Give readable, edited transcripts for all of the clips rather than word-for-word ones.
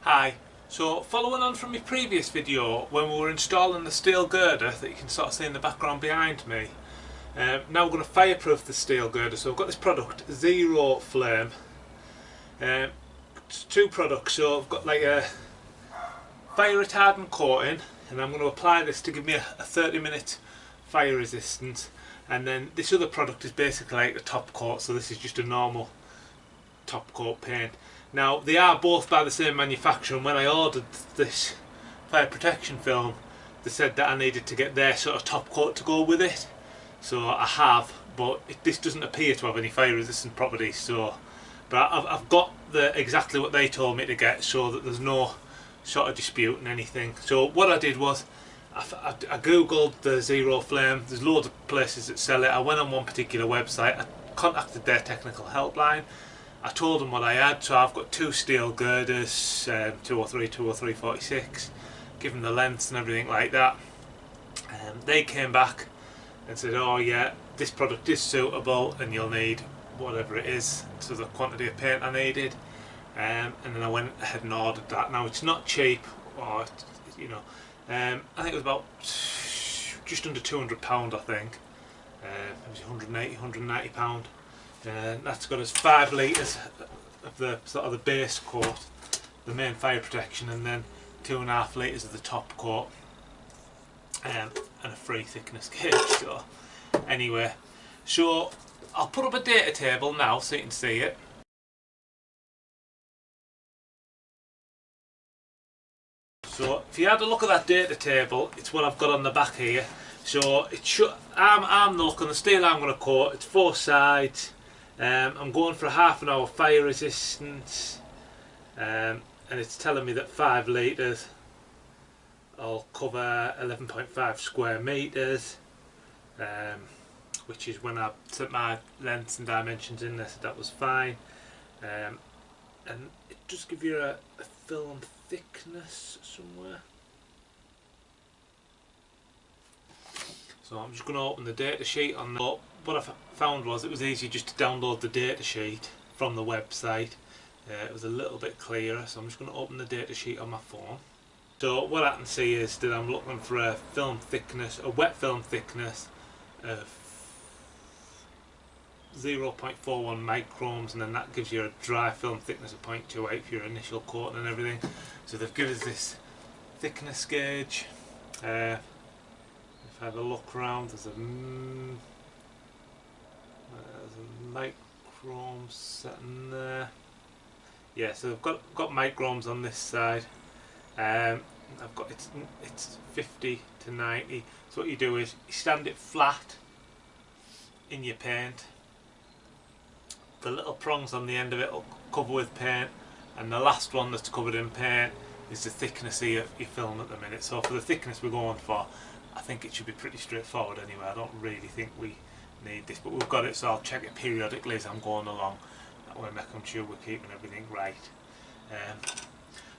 Hi, so following on from my previous video when we were installing the steel girder that you can sort of see in the background behind me, now we're going to fireproof the steel girder. So I've got this product, Zeroflame. It's two products, so I've got like a fire retardant coating and I'm going to apply this to give me a 30-minute fire resistance, and then this other product is basically like a top coat, so this is just a normal top coat paint. Now they are both by the same manufacturer, and when I ordered this fire protection film they said that I needed to get their sort of top coat to go with it, so I have, but this doesn't appear to have any fire resistant properties, so but I've got exactly what they told me to get, so that there's no sort of disputing anything. So what I did was I googled the Zeroflame. There's loads of places that sell it. I went on one particular website, I contacted their technical helpline, I told them what I had. So I've got two steel girders, 203, 203, 46, given the lengths and everything like that. They came back and said, oh yeah, this product is suitable and you'll need whatever it is, so the quantity of paint I needed. And then I went ahead and ordered that. Now it's not cheap, or you know, I think it was about just under £200, I think. It was 180 £190. That's got us 5 litres of the sort of the base coat, the main fire protection, and then 2.5 litres of the top coat, and a free thickness gauge. So anyway, so I'll put up a data table now so you can see it. So if you had a look at that data table, it's what I've got on the back here. So it should, I'm the look on the steel I'm going to coat. It's 4 sides. I'm going for a ½ an hour fire resistance, and it's telling me that 5 litres I'll cover 11.5 square metres, which is when I set my lengths and dimensions in there, so that was fine. And it does give you a film thickness somewhere. So I'm just going to open the data sheet on the, what I found was it was easy just to download the data sheet from the website. It was a little bit clearer, so I'm just going to open the data sheet on my phone. So what I can see is that I'm looking for a film thickness, a wet film thickness of 0.41 microns, and then that gives you a dry film thickness of 0.28 for your initial coating and everything. So they've given us this thickness gauge. If I have a look around, there's a micron setting there. Yeah, so I've got microns on this side. I've got it's 50 to 90. So what you do is you stand it flat in your paint. The little prongs on the end of it will cover with paint, and the last one that's covered in paint is the thickness of your film at the minute. So for the thickness we're going for, I think it should be pretty straightforward anyway. I don't really think we need this, but we've got it, so I'll check it periodically as I'm going along. That way I'm sure we're keeping everything right.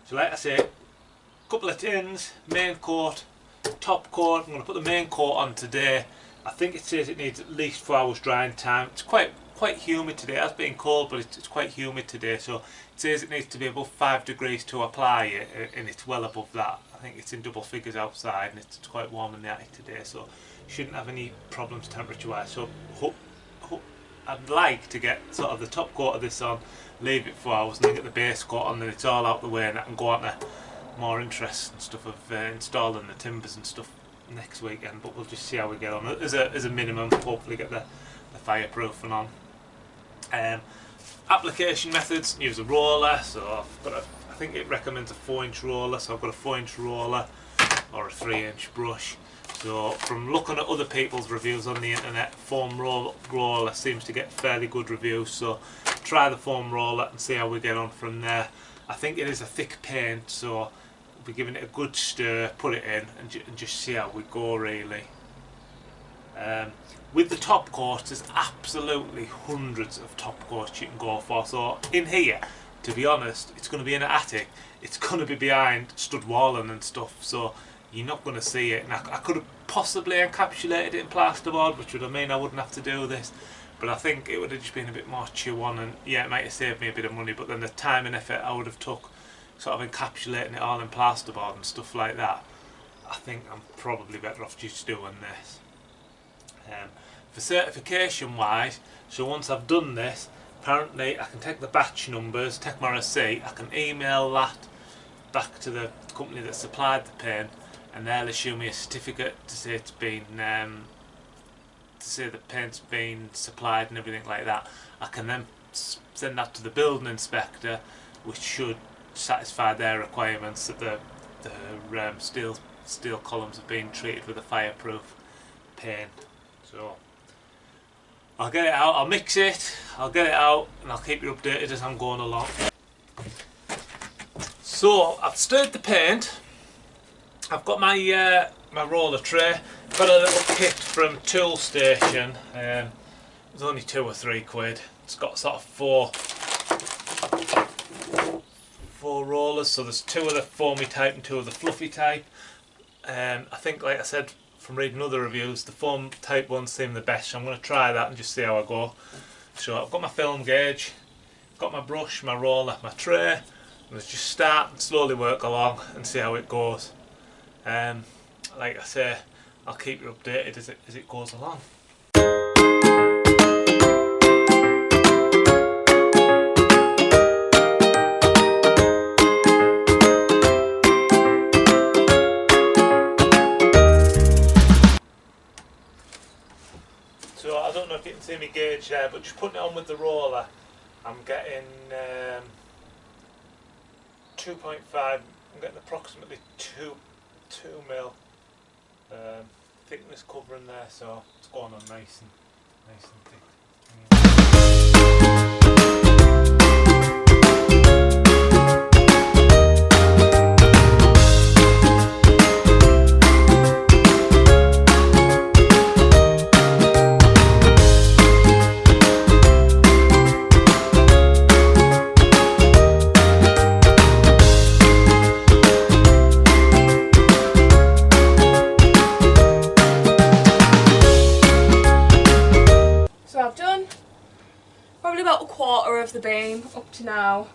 So like I say, couple of tins, main coat, top coat. I'm going to put the main coat on today. I think it says it needs at least 4 hours drying time. It's quite humid today. It has been cold, but it's quite humid today, so it says it needs to be above 5 degrees to apply it, and it's well above that. I think it's in double figures outside, and it's quite warm in the attic today, so shouldn't have any problems temperature wise. So I'd like to get sort of the top coat of this on, leave it 4 hours, and then get the base coat on, then it's all out the way, and I can go on to more interesting stuff of installing the timbers and stuff next weekend. But we'll just see how we get on as a minimum. Hopefully get the fireproofing on. Application methods: use a roller. So I think it recommends a 4-inch roller, so I've got a 4-inch roller or a 3-inch brush. So from looking at other people's reviews on the internet, foam roller seems to get fairly good reviews, so try the foam roller and see how we get on from there. I think it is a thick paint, so we'll be giving it a good stir, put it in and just see how we go really. With the top coats, there's absolutely hundreds of top coats you can go for. So in here, to be honest, it's going to be in an attic, it's going to be behind stud walling and stuff, so you're not going to see it. And I could have possibly encapsulated it in plasterboard, which would mean I wouldn't have to do this, but I think it would have just been a bit more chew on, and yeah, it might have saved me a bit of money, but then the time and effort I would have took sort of encapsulating it all in plasterboard and stuff like that, I think I'm probably better off just doing this. For certification wise, so once I've done this, apparently I can take the batch numbers, take my receipt, I can email that back to the company that supplied the paint, and they'll issue me a certificate to say it's been to say the paint's been supplied and everything like that. I can then send that to the building inspector, which should satisfy their requirements that the steel columns have been treated with a fireproof paint. So I'll get it out, I'll mix it, I'll get it out, and I'll keep you updated as I'm going along. So I've stirred the paint. I've got my my roller tray. Got a little kit from Tool Station. It was only £2 or £3. It's got sort of four rollers. So there's 2 of the foamy type and 2 of the fluffy type. I think, like I said from reading other reviews, the foam type ones seem the best. So I'm going to try that and just see how I go. So I've got my film gauge, got my brush, my roller, my tray. Let's just start and slowly work along and see how it goes. Like I say, I'll keep you updated as it goes along. So I don't know if you can see me gauge there, but just putting it on with the roller, I'm getting 2.5. I'm getting approximately 2 mil thickness covering there, so it's going on nice and thick. About a quarter of the beam up to now.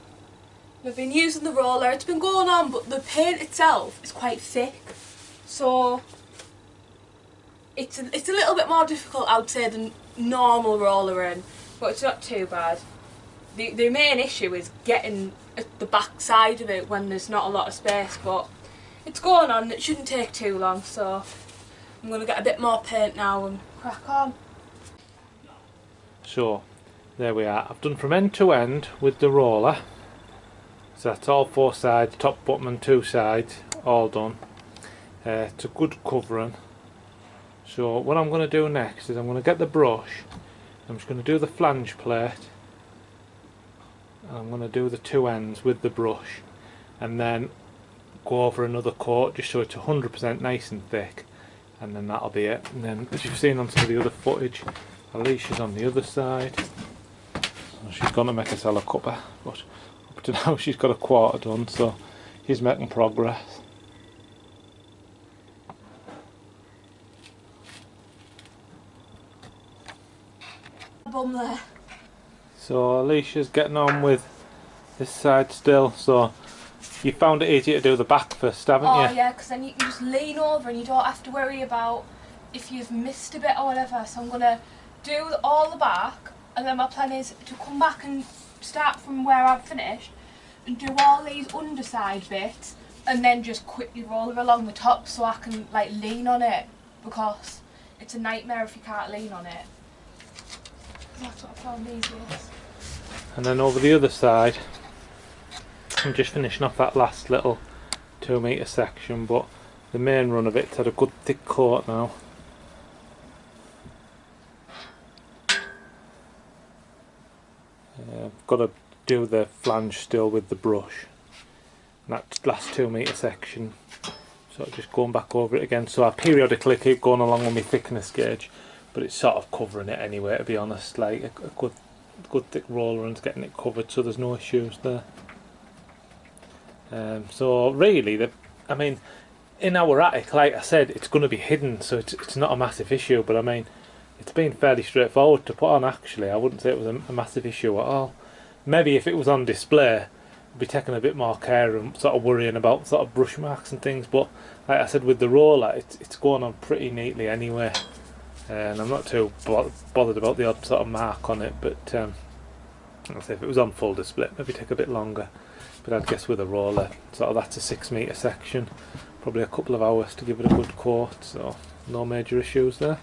We've been using the roller, it's been going on, but the paint itself is quite thick, so it's a little bit more difficult, I would say, than normal rollering, but it's not too bad. The main issue is getting at the back side of it when there's not a lot of space, but it's going on, it shouldn't take too long, so I'm going to get a bit more paint now and crack on. Sure. There we are. I've done from end to end with the roller. So that's all 4 sides, top, bottom and 2 sides, all done. It's a good covering. So what I'm going to do next is I'm going to get the brush. I'm just going to do the flange plate. And I'm going to do the 2 ends with the brush. And then go over another coat just so it's 100% nice and thick. And then that'll be it. And then, as you've seen on some of the other footage, Alicia's on the other side. She's going to make herself a cuppa, but up to now she's got a quarter done, so she's making progress. Bum there. So Alicia's getting on with this side still, so you found it easier to do the back first, haven't you? Oh yeah, because then you can just lean over and you don't have to worry about if you've missed a bit or whatever, so I'm going to do all the back. And then my plan is to come back and start from where I've finished and do all these underside bits and then just quickly roll it along the top so I can like lean on it, because it's a nightmare if you can't lean on it. That's what I found easiest. And then over the other side, I'm just finishing off that last little 2 metre section, but the main run of it's had a good thick coat now. I've got to do the flange still with the brush. And that last 2 metre section, so just going back over it again. So I periodically keep going along with my thickness gauge, but it's sort of covering it anyway, to be honest. Like a good thick roller and getting it covered, so there's no issues there. So really, I mean, in our attic, like I said, it's going to be hidden, so it's not a massive issue. But I mean, it's been fairly straightforward to put on. Actually, I wouldn't say it was a massive issue at all. Maybe if it was on display, be taking a bit more care and sort of worrying about sort of brush marks and things. But like I said, with the roller, it's going on pretty neatly anyway, and I'm not too bothered about the odd sort of mark on it. But I'd say if it was on full display, maybe take a bit longer. But I'd guess with a roller, sort of that's a 6 metre section, probably a couple of hours to give it a good coat, so no major issues there.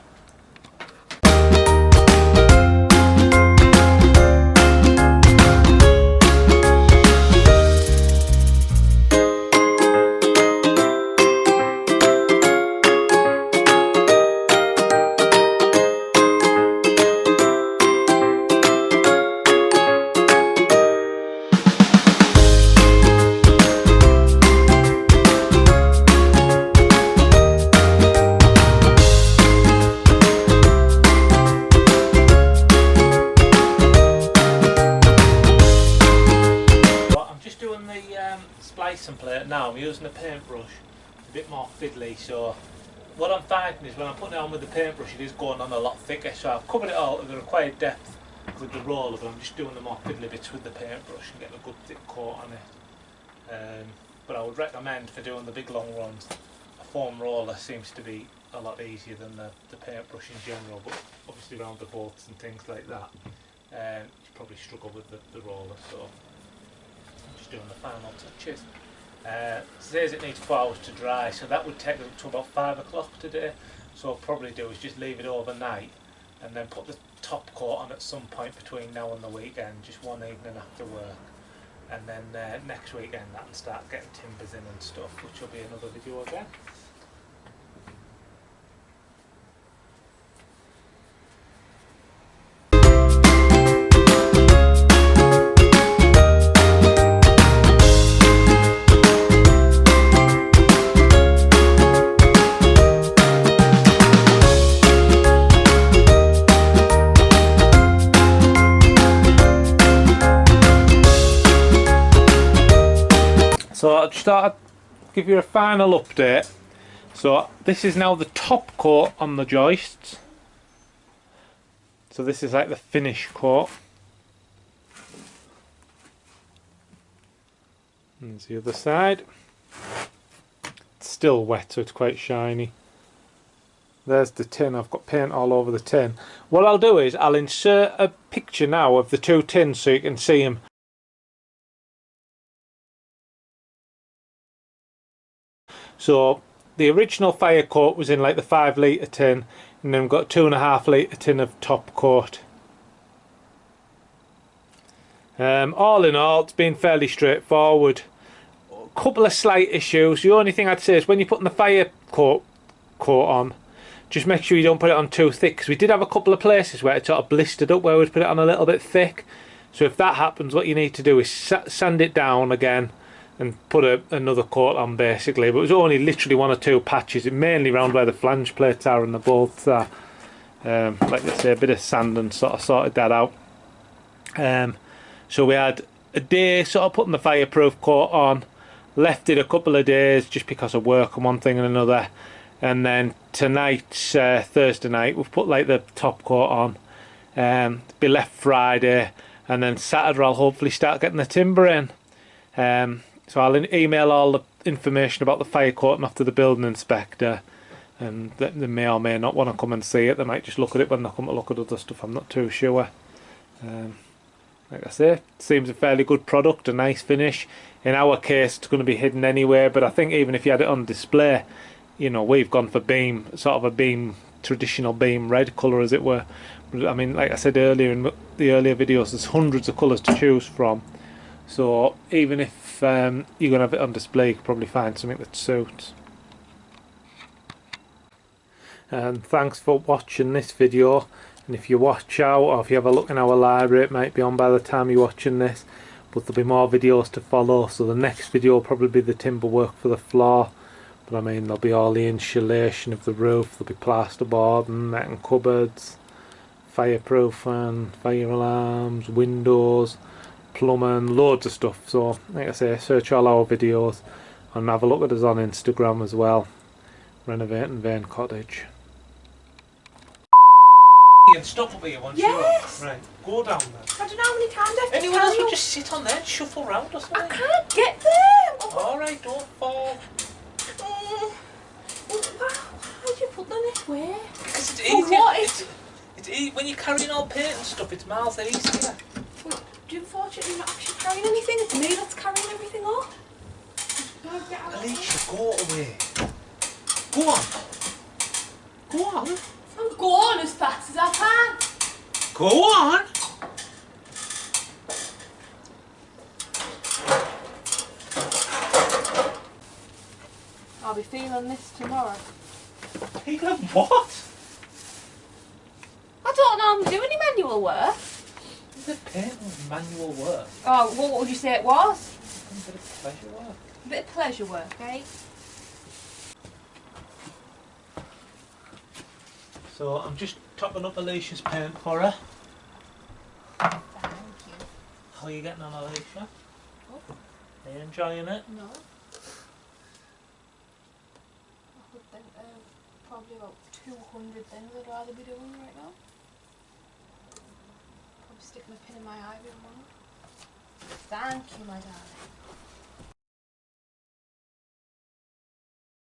Splicing plate now. I'm using a paintbrush, a bit more fiddly, so what I'm finding is when I'm putting it on with the paintbrush it is going on a lot thicker, so I've covered it all to the required depth with the roller, but I'm just doing the more fiddly bits with the paintbrush and getting a good thick coat on it. But I would recommend, for doing the big long runs, a foam roller seems to be a lot easier than the paintbrush in general, but obviously around the boats and things like that you probably struggle with the roller, so I'm just doing the final touches. It says it needs 4 hours to dry, so that would take us up to about 5 o'clock today. So what I'll probably do is just leave it overnight and then put the top coat on at some point between now and the weekend, just one evening after work, and then next weekend that and start getting timbers in and stuff, which will be another video again. So I just thought I'd give you a final update. So this is now the top coat on the joists. So this is like the finish coat. And there's the other side. It's still wet, so it's quite shiny. There's the tin. I've got paint all over the tin. What I'll do is I'll insert a picture now of the two tins so you can see them. So the original fire coat was in like the 5 litre tin, and then we've got a 2.5 litre tin of top coat. All in all, it's been fairly straightforward. A couple of slight issues. The only thing I'd say is when you're putting the fire coat on, just make sure you don't put it on too thick, because we did have a couple of places where it sort of blistered up where we'd put it on a little bit thick. So if that happens, what you need to do is sand it down again and put another coat on basically. But it was only literally 1 or 2 patches, mainly around where the flange plates are and the bolts are. Like I say, a bit of sand and sort of sorted that out. So we had a day sort of putting the fireproof coat on, left it a couple of days just because of work and one thing and another, and then tonight, Thursday night, we've put like the top coat on. Be left Friday, and then Saturday I'll hopefully start getting the timber in. So I'll email all the information about the fire coating off to the building inspector, and they may or may not want to come and see it. They might just look at it when they come to look at other stuff, I'm not too sure. Like I say, it seems a fairly good product, a nice finish. In our case it's going to be hidden anyway, but I think even if you had it on display, you know, we've gone for beam, sort of a beam, traditional beam red colour as it were. I mean, like I said earlier in the earlier videos, there's hundreds of colours to choose from. So even if you're going to have it on display, you can probably find something that suits. And thanks for watching this video. And if you watch out, or if you have a look in our library, it might be on by the time you're watching this. But there'll be more videos to follow. So the next video will probably be the timber work for the floor. But I mean, there'll be all the insulation of the roof. There'll be plasterboard and metal cupboards, fireproofing, fire alarms, windows, plumbing, loads of stuff. So like I say, search all our videos and have a look at us on Instagram as well. Renovating Vane Cottage. and stop up here once Yes. you're up. Right, go down there. I don't know how many times I have to Anyone tell else you. would just sit on there and shuffle round or something. I can't get there. Alright, don't fall. Why'd you put them this way? Because it's For easier. what? It's easy. When you're carrying all paint and stuff, it's miles easier. Well, unfortunately, not actually carrying anything. It's me that's carrying everything off. Get out of Alicia, go away. Go on. Go on. I'm going as fast as I can. Go on. I'll be feeling this tomorrow. Feeling what? I don't know I'm doing any manual work. Is it paint or manual work? Oh, well, what would you say it was? A bit of pleasure work. A bit of pleasure work, eh? So I'm just topping up Alicia's paint for her. Thank you. How are you getting on, Alicia? Oh. Are you enjoying it? No. I would think probably about 200 things I'd rather be doing right now. Probably sticking a pin in my eye with one. Thank you, my darling.